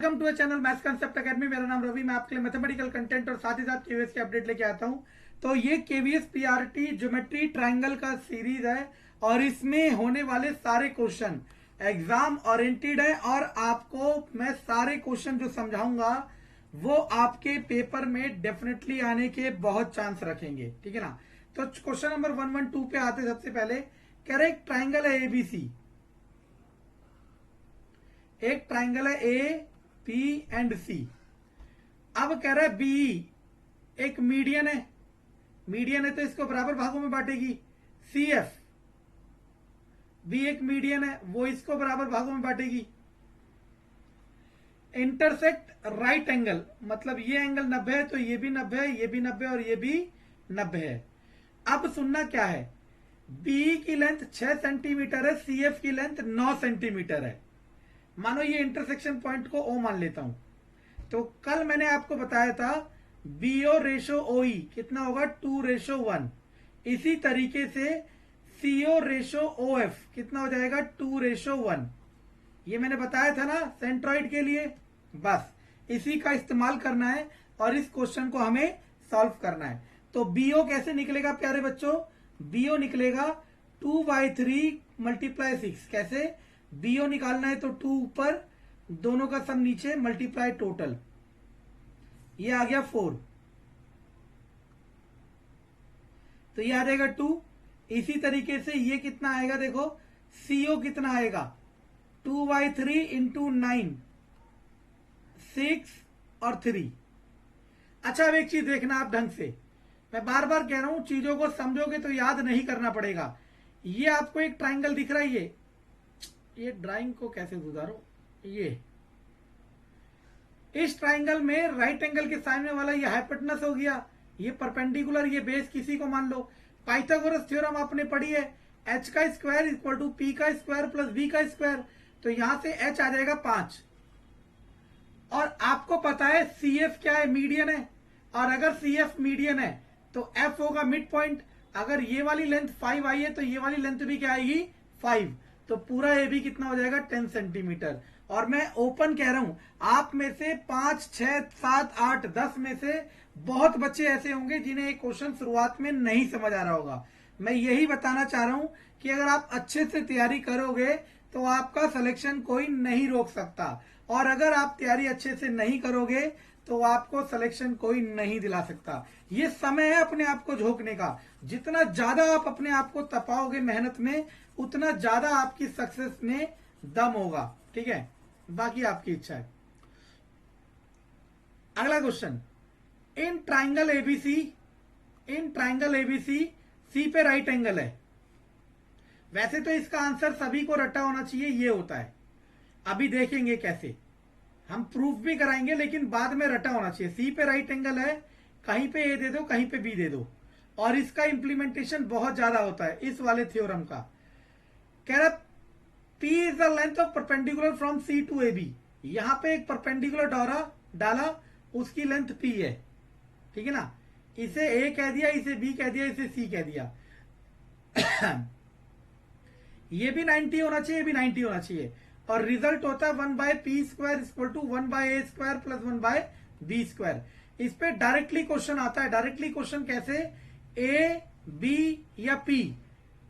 Welcome to a channel maths concept academy. मेरा नाम रवि। मैं आपके लिए मैथमेटिकल कंटेंट और साथ ही साथ केवीएस की अपडेट लेके आता हूं। तो ये केवीएस पीआरटी ज्योमेट्री ट्रायंगल का सीरीज है और इसमें होने वाले सारे क्वेश्चन एग्जाम ओरिएंटेड है और आपको मैं सारे क्वेश्चन जो समझाऊंगा वो आपके पेपर में डेफिनेटली आने के बहुत चांस रखेंगे, ठीक है ना। तो क्वेश्चन नंबर 112 पे आते सबसे पहले कह रहे एक ट्राइंगल है एबीसी। एक ट्राइंगल है ए पी एंड सी। अब कह रहा है बी एक मीडियन है। मीडियन है तो इसको बराबर भागों में बांटेगी। सी एफ बी एक मीडियन है, वो इसको बराबर भागों में बांटेगी। इंटरसेक्ट राइट एंगल, मतलब ये एंगल 90 है तो ये भी 90 है, ये भी 90 और ये भी 90 है। अब सुनना क्या है, बी की लेंथ 6 सेंटीमीटर है, सी एफ की लेंथ 9 सेंटीमीटर है। मानो ये इंटरसेक्शन पॉइंट को ओ मान लेता हूं। तो कल मैंने आपको बताया था बीओ रेशो ओ ई कितना होगा 2:1। इसी तरीके से सीओ रेशो ओ एफ कितना हो जाएगा 2:1। ये मैंने बताया था ना सेंट्रॉइड के लिए। बस इसी का इस्तेमाल करना है और इस क्वेश्चन को हमें सॉल्व करना है। तो बीओ कैसे निकलेगा प्यारे बच्चों, बीओ निकलेगा 2/3 × 6। कैसे बीओ निकालना है तो 2 ऊपर, दोनों का सम नीचे, मल्टीप्लाई टोटल, ये आ गया 4। तो ये आ जाएगा 2। इसी तरीके से ये कितना आएगा, देखो सीओ कितना आएगा 2/3 × 9, 6 और 3। अच्छा अब एक चीज देखना आप ढंग से, मैं बार बार कह रहा हूं चीजों को समझोगे तो याद नहीं करना पड़ेगा। ये आपको एक ट्राइंगल दिख रहा है, ये ड्राइंग को कैसे सुधारो, ये इस ट्राइंगल में राइट एंगल के सामने वाला ये हाइपोटेनस हो गया, ये परपेंडिकुलर, ये बेस किसी को मान लो। पाइथागोरस थ्योरम आपने पढ़ी है, h का स्क्वायर इक्वल टू p का स्क्वायर प्लस v का स्क्वायर। तो यहां से h आ जाएगा 5। और आपको पता है CF क्या है, मीडियन है। और अगर CF मीडियन है तो F होगा मिड पॉइंट। अगर ये वाली लेंथ 5 आई है तो ये वाली लेंथ भी क्या आएगी 5। तो पूरा ए बी कितना हो जाएगा 10 सेंटीमीटर। और मैं ओपन कह रहा हूं, आप में से 5, 6, 7, 8, 10 में से बहुत बच्चे ऐसे होंगे जिन्हें एक क्वेश्चन शुरुआत में नहीं समझ आ रहा होगा। मैं यही बताना चाह रहा हूं कि अगर आप अच्छे से तैयारी करोगे तो आपका सिलेक्शन कोई नहीं रोक सकता, और अगर आप तैयारी अच्छे से नहीं करोगे तो आपको सिलेक्शन कोई नहीं दिला सकता। ये समय है अपने आप को झोंकने का। जितना ज्यादा आप अपने आप को तपाओगे मेहनत में, उतना ज्यादा आपकी सक्सेस में दम होगा, ठीक है। बाकी आपकी इच्छा है। अगला क्वेश्चन, इन ट्राइंगल एबीसी सी पे राइट एंगल है। वैसे तो इसका आंसर सभी को रटा होना चाहिए, ये होता है। अभी देखेंगे कैसे, हम प्रूफ भी कराएंगे लेकिन बाद में रटा होना चाहिए। सी पे राइट एंगल है, कहीं पे ए दे दो कहीं पे बी दे दो, और इसका इंप्लीमेंटेशन बहुत ज्यादा होता है इस वाले थ्योरम का। कह रहा P is the length of perpendicular from C to AB। यहां पे एक परपेंडिकुलर डाला, उसकी लेंथ P है, ठीक है ना। इसे A कह दिया, इसे B कह दिया, इसे C कह दिया। ये भी 90 होना चाहिए, ये भी 90 होना चाहिए। और रिजल्ट होता है 1/p² equal to 1/a² plus 1/b²। इस पे डायरेक्टली क्वेश्चन आता है। डायरेक्टली क्वेश्चन कैसे, A, B या P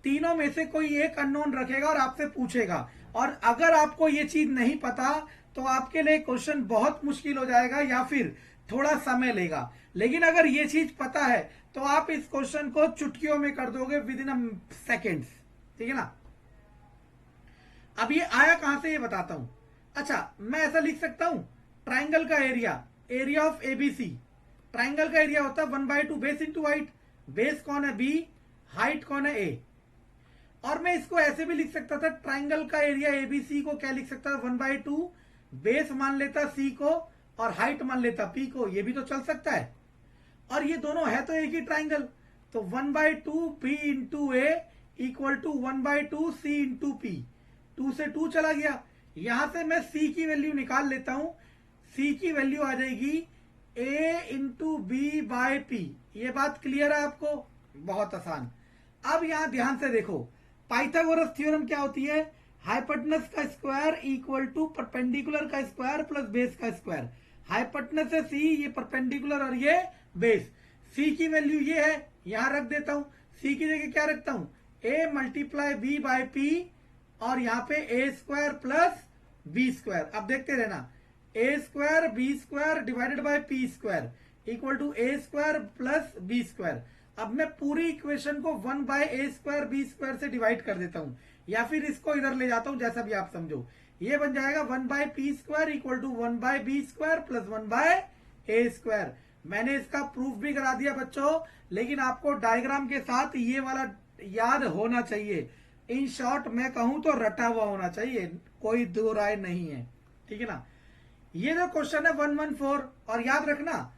तीनों में से कोई एक अननोन रखेगा और आपसे पूछेगा। और अगर आपको ये चीज नहीं पता तो आपके लिए क्वेश्चन बहुत मुश्किल हो जाएगा या फिर थोड़ा समय लेगा। लेकिन अगर ये चीज पता है तो आप इस क्वेश्चन को चुटकियों में कर दोगे विद इन अ सेकेंड्स, ठीक है ना। अब ये आया कहां से ये बताता हूं। अच्छा मैं ऐसा लिख सकता हूं, ट्राइंगल का एरिया ऑफ एबीसी। ट्राइंगल का एरिया होता है 1/2 बेस इंटू हाइट। बेस कौन है बी, हाइट कौन है ए। और मैं इसको ऐसे भी लिख सकता था, ट्राइंगल का एरिया एबीसी को क्या लिख सकता था 1/2 बेस मान लेता सी को और हाइट मान लेता पी को। ये भी तो चल सकता है। और ये दोनों है तो एक ही ट्राइंगल। तो 1/2 B into A equal to 1/2 C into P. 2 से 2 चला गया। यहां से मैं C की वैल्यू निकाल लेता हूं। C की वैल्यू आ जाएगी A into B by P. ये बात क्लियर है आपको, बहुत आसान। अब यहां ध्यान से देखो, पाइथागोरस थ्योरम क्या होती है, हाइपोटेनस का स्क्वायर इक्वल टू परपेंडिकुलर का स्क्वायर प्लस बेस का स्क्वायर। हाइपोटेनस है सी, ये परपेंडिकुलर और ये बेस। सी की वैल्यू ये है, यहां रख देता हूं। सी की जगह क्या रखता हूं, a multiply b by p, और यहां पे a square plus b square. अब देखते रहना, a square b square divided by P square equal to a square plus b square. अब मैं पूरी इक्वेशन को 1 by A square b square से डिवाइड कर देता हूं, या फिर इसको इधर ले जाता हूं, जैसा भी आप समझो। ये बन जाएगा 1 by P square equal to 1 by B square plus 1 by A square. मैंने इसका प्रूफ भी करा दिया बच्चों, लेकिन आपको डायग्राम के साथ ये वाला याद होना चाहिए। इन शॉर्ट मैं कहूं तो रटा हुआ होना चाहिए, कोई दो राय नहीं है, ठीक है ना। ये जो क्वेश्चन है 114, और याद रखना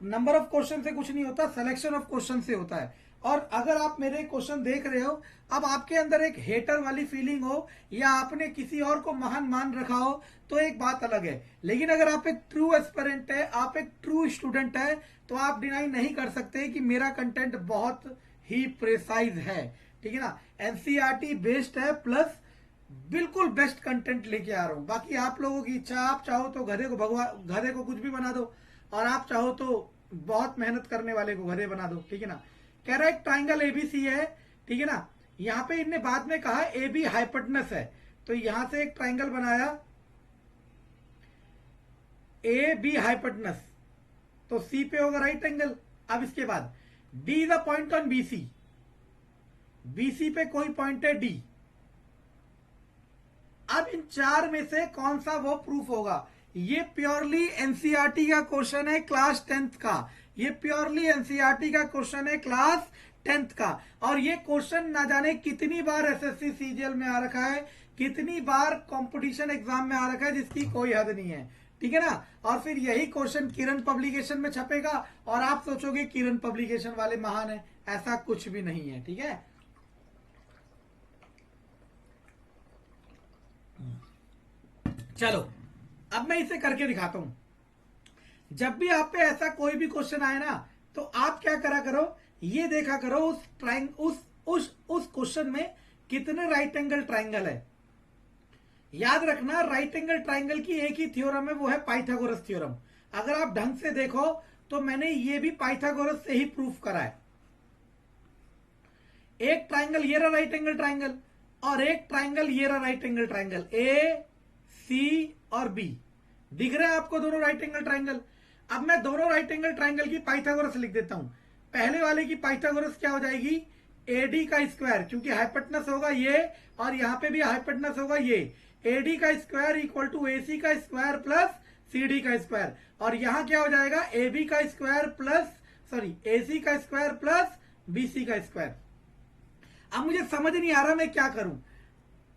नंबर ऑफ क्वेश्चन से कुछ नहीं होता, सिलेक्शन ऑफ क्वेश्चन से होता है। और अगर आप मेरे क्वेश्चन देख रहे हो, अब आपके अंदर एक हेटर वाली फीलिंग हो, या आपने किसी और को महान मान रखा हो, तो एक बात अलग है। लेकिन अगर आप एक ट्रू एस्पिरेंट है, आप एक ट्रू स्टूडेंट है, तो आप डिनाई नहीं कर सकते कि मेरा कंटेंट बहुत ही प्रिसाइज है, ठीक है ना। एनसीईआरटी बेस्ड है, प्लस बिल्कुल बेस्ट कंटेंट लेके आ रहा हूं। बाकी आप लोगों की इच्छा, आप चाहो तो गधे को कुछ भी बना दो, और आप चाहो तो बहुत मेहनत करने वाले को गधे बना दो, ठीक है ना। कह रहा है एक ट्राइंगल एबीसी है, ठीक है ना। यहां पे इनने बाद में कहा ए बी हाइपोटेनस है, तो यहां से एक ट्राइंगल बनाया ए बी हाइपोटेनस, तो सी पे होगा राइट एंगल। अब इसके बाद D is a point on BC, BC पे कोई पॉइंट है डी। अब इन चार में से कौन सा वो प्रूफ होगा। ये प्योरली एनसीईआरटी का क्वेश्चन है क्लास 10th का, ये प्योरली एनसीईआरटी का क्वेश्चन है क्लास 10th का। और ये क्वेश्चन ना जाने कितनी बार एसएससी सीजीएल में आ रखा है, कितनी बार कंपटीशन एग्जाम में आ रखा है, जिसकी कोई हद नहीं है, ठीक है ना। और फिर यही क्वेश्चन किरण पब्लिकेशन में छपेगा, और आप सोचोगे किरण पब्लिकेशन वाले महान है, ऐसा कुछ भी नहीं है, ठीक है। चलो अब मैं इसे करके दिखाता हूं। जब भी आप पे ऐसा कोई भी क्वेश्चन आए ना, तो आप क्या करा करो, ये देखा करो उस क्वेश्चन में कितने राइट एंगल ट्राइंगल है। याद रखना राइट एंगल ट्राइंगल की एक ही थ्योरम है, वो है पाइथागोरस थ्योरम। अगर आप ढंग से देखो तो मैंने ये भी पाइथागोरस से ही प्रूफ करा है। एक ट्राइंगल ये रहा राइट एंगल ट्राइंगल, और एक ट्राइंगल ये रहा राइट एंगल ट्राइंगल, ए सी और बी। दिख रहे हैं आपको दोनों राइट एंगल ट्राइंगल। अब मैं दोनों राइट एंगल ट्राइंगल की पाइथागोरस लिख देता हूं। पहले वाले की पाइथागोरस क्या हो जाएगी, एडी का स्क्वायर, क्योंकि हाइपोटेनस होगा ये, और यहां पे भी हाइपोटेनस होगा ये। एडी का स्क्वायर इक्वल टू एसी का स्क्वायर प्लस सीडी का स्क्वायर, और यहां क्या हो जाएगा, एबी का स्क्वायर प्लस एसी का स्क्वायर प्लस बीसी का स्क्वायर। अब मुझे समझ नहीं आ रहा मैं क्या करूं।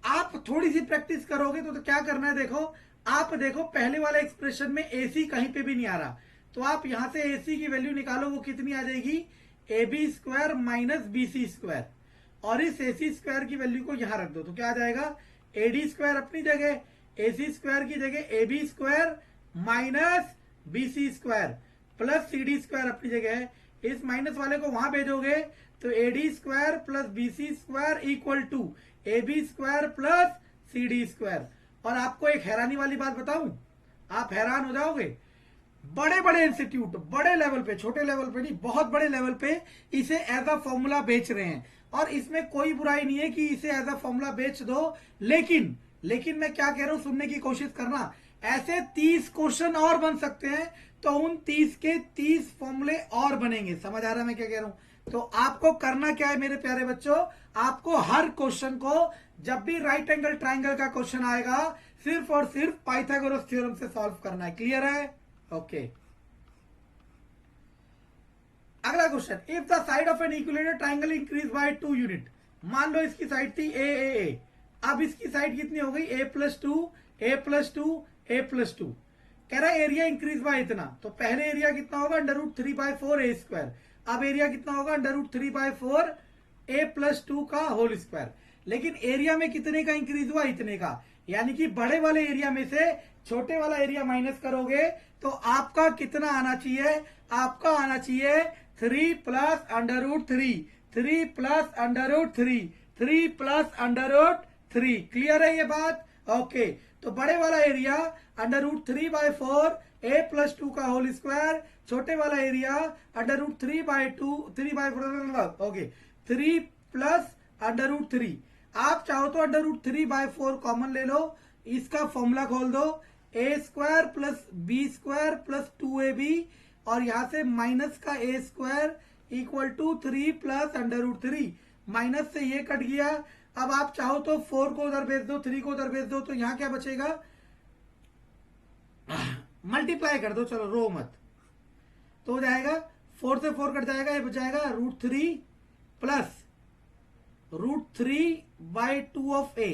आप थोड़ी सी प्रैक्टिस करोगे तो क्या करना है, देखो आप देखो पहले वाले एक्सप्रेशन में एसी कहीं पे भी नहीं आ रहा, तो आप यहां से एसी की वैल्यू निकालो, वो कितनी आ जाएगी, A B square minus BC square, और इस एसी स्क्वायर की वैल्यू को यहां रख दो, तो क्या आ जाएगा, एडी स्क्वायर अपनी जगह, एसी स्क्वायर की जगह A B square minus BC square plus CD square अपनी जगह है। इस माइनस वाले को वहां भेजोगे तो AD square plus BC square equal to A B square plus CD square. और आपको एक हैरानी वाली बात बताऊं, आप हैरान हो जाओगे, बड़े बड़े इंस्टीट्यूट बड़े लेवल पे, छोटे लेवल पे नहीं, बहुत बड़े लेवल पे इसे एज अ फॉर्मूला बेच रहे हैं, और इसमें कोई बुराई नहीं है कि इसे एज अ फॉर्मूला बेच दो। लेकिन मैं क्या कह रहा हूं, सुनने की कोशिश करना। ऐसे 30 क्वेश्चन और बन सकते हैं, तो उन 30 के 30 फॉर्मूले और बनेंगे। समझ आ रहा है मैं क्या कह रहा हूं। तो आपको करना क्या है मेरे प्यारे बच्चों, आपको हर क्वेश्चन को, जब भी राइट एंगल ट्राइंगल का क्वेश्चन आएगा, सिर्फ और सिर्फ पाइथागोरस थ्योरम से सॉल्व करना है। क्लियर है, ओके। अगला question, if the side of an equilateral triangle increase by 2 unit. मान लो इसकी साइड थी ए, अब इसकी साइड कितनी हो गई, a plus two, A plus two, A plus two. कह रहा है एरिया इंक्रीज बाय इतना, तो पहले एरिया कितना होगा, √3/4 ए स्क्वायर। अब एरिया कितना होगा, √3/4 ए प्लस टू का होल स्क्वायर। लेकिन एरिया में कितने का इंक्रीज हुआ, इतने का, यानी कि बड़े वाले एरिया में से छोटे वाला एरिया माइनस करोगे तो आपका कितना आना चाहिए, आपका आना चाहिए 3 प्लस √3, 3 प्लस √3, 3 प्लस 3। क्लियर है ये बात? ओके, तो बड़े वाला एरिया √3/4 a + 2 का होल स्क्वायर, छोटे वाला एरिया √3/2 3/4 ओके 3 + √3। आप चाहो तो √3/4 कॉमन ले लो, इसका फॉर्मूला खोल दो a² + b² + 2ab, और यहां से माइनस का a² = 3 + √3, माइनस से ये कट गया। अब आप चाहो तो 4 को उधर भेज दो, 3 को उधर भेज दो, तो यहां क्या बचेगा, मल्टीप्लाई कर दो, चलो रो मत, तो हो जाएगा 4 से 4 कट जाएगा, ये बचाएगा √3 + √3/2 ऑफ a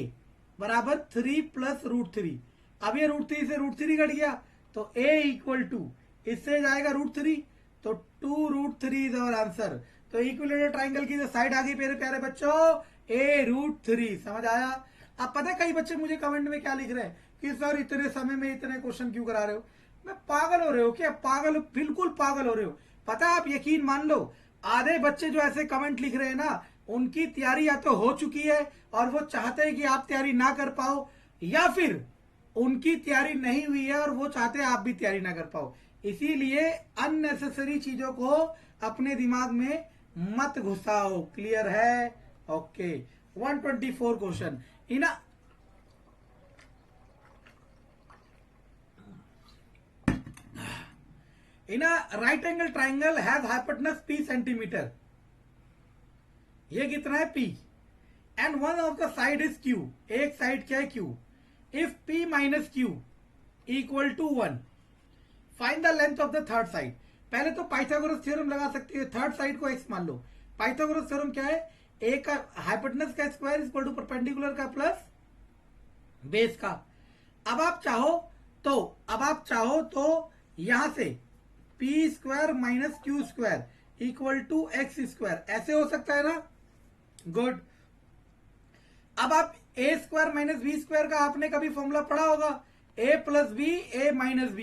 बराबर 3 + √3। अब ये √3 से √3 कट गया, तो a = इससे जाएगा √3, तो 2√3 इज आवर आंसर। तो इक्विलेटरल ट्राइंगल की जो साइड आ गई मेरे प्यारे बच्चों, a√3। समझ आया? अब पता है कई बच्चे मुझे कमेंट में क्या लिख रहे हैं कि सर इतने समय में इतने क्वेश्चन क्यों करा रहे हो? मैं पागल हो रहे हो क्या? पागल, बिल्कुल पागल हो रहे हो। पता है, आप यकीन मान लो, आधे बच्चे जो ऐसे कमेंट लिख रहे हैं ना, उनकी तैयारी या तो हो चुकी है और वो चाहते हैं कि आप तैयारी ना कर पाओ, या फिर उनकी तैयारी नहीं हुई है और वो चाहते हैं आप भी तैयारी ना कर पाओ। इसीलिए अननेसेसरी चीजों को अपने दिमाग में मत घुसाओ। क्लियर है? Okay, 124 question in a right angle triangle has hypotenuse p centimeter, ये कितना है p, and one of the side is q, एक साइड क्या है q, if p minus q = 1, find the length of the third side। पहले तो Pythagoras theorem लगा सकते हो, थर्ड साइड को x मान लो। पाइथागोरस थ्योरम क्या है, a का हाइपोटेनस का स्क्वायर = परपेंडिकुलर का प्लस बेस का। अब आप चाहो तो यहां से p² - q² = x², ऐसे हो सकता है ना? गुड। अब आप a² - b² का आपने कभी फॉर्मूला पढ़ा होगा, a + b a - b।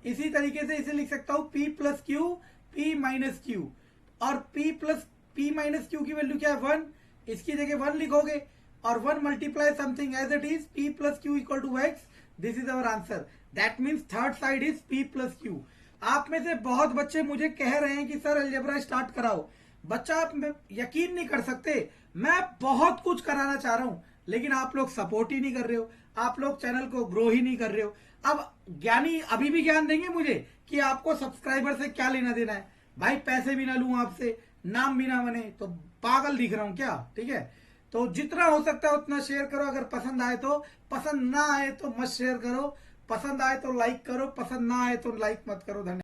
इसी तरीके से इसे लिख सकता हूं p + q p - q, और p - q की वैल्यू क्या है 1, इसकी जगह 1 लिखोगे, और 1 multiply something as it is, p + q = x। This is our answer. That means third side is p + q। आप में से बहुत बच्चे मुझे कह रहे हैं कि सर अलजेब्रा स्टार्ट कराओ। बच्चा, आप यकीन नहीं कर सकते, मैं बहुत कुछ कराना चाह रहा हूं, लेकिन आप लोग सपोर्ट ही नहीं कर रहे हो, आप लोग चैनल को ग्रो ही नहीं कर रहे हो। अब ज्ञानी अभी भी ज्ञान देंगे मुझे कि आपको सब्सक्राइबर से क्या लेना देना है। भाई पैसे भी ना लूं आपसे, नाम भी ना बने, तो पागल दिख रहा हूं क्या? ठीक है, तो जितना हो सकता है उतना शेयर करो। अगर पसंद आए तो, पसंद ना आए तो मत शेयर करो, पसंद आए तो लाइक करो, पसंद ना आए तो लाइक मत करो। धन्यवाद।